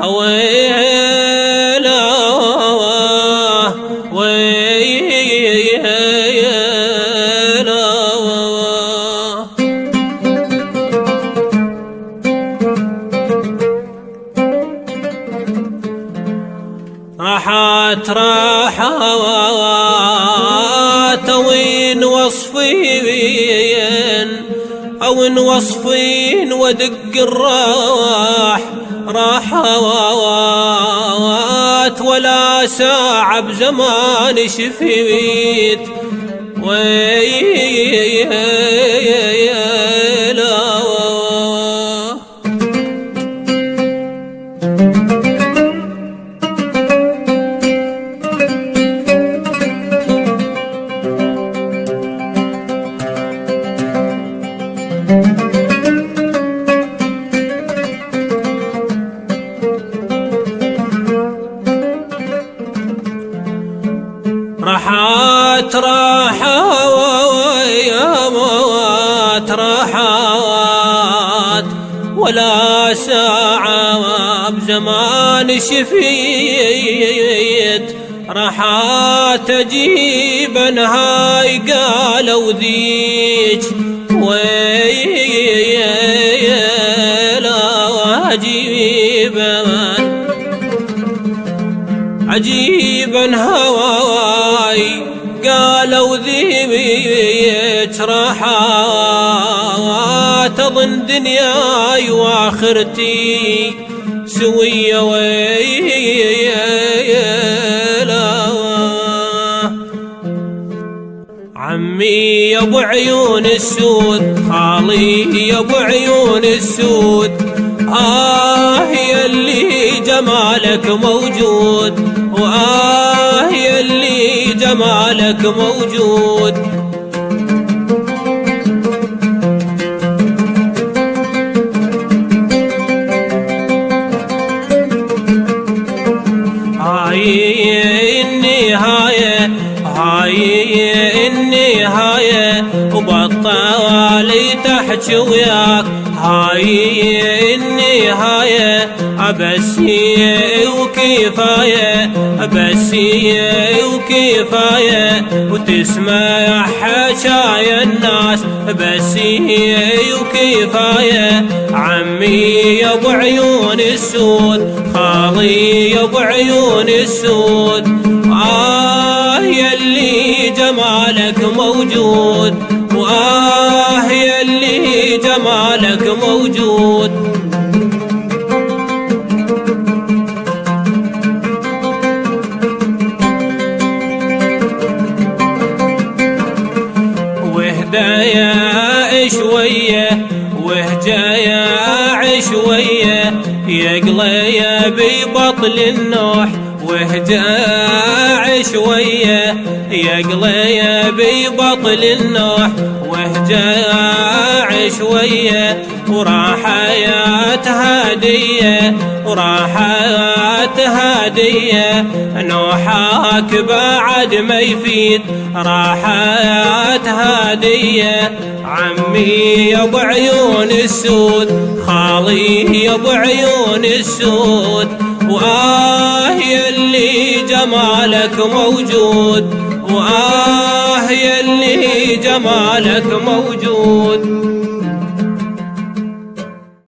ويلا ويلا راحت وين وصفين ودق الراح راحت ولا ساعة بزمان شفيت ويلا راحت ولا ساعة بزمان شفيت راحت أجيب نهاي قالوا ذيك ويلا عجيب هواي قالوا ذيك راحت أظن دنياي واخرتي سوية ويلا عمي يا ابو عيون السود خالي يا ابو عيون السود يلي جمالك موجود يلي جمالك موجود هاي النهاية وبطالي تحكي وياك هاي النهاية أبسي وكفاية أبسي وكفاية وتسمع حكايا الناس بسي وكفاية عمي يا ابو عيون السود خالي يا ابو عيون السود يلي جمالك موجود يلي جمالك موجود وهدايا شوية وهجايا شوية يقلي ببطل النوح وهجاع شوية يقلي ببطل النوح وهجاع شوية وراحات هادية وراحات هادية نوحاك بعد ما يفيد راحات هادية عمي يا ابو عيون السود خالي يا ابو عيون السود يلي جمالك موجود يلي جمالك موجود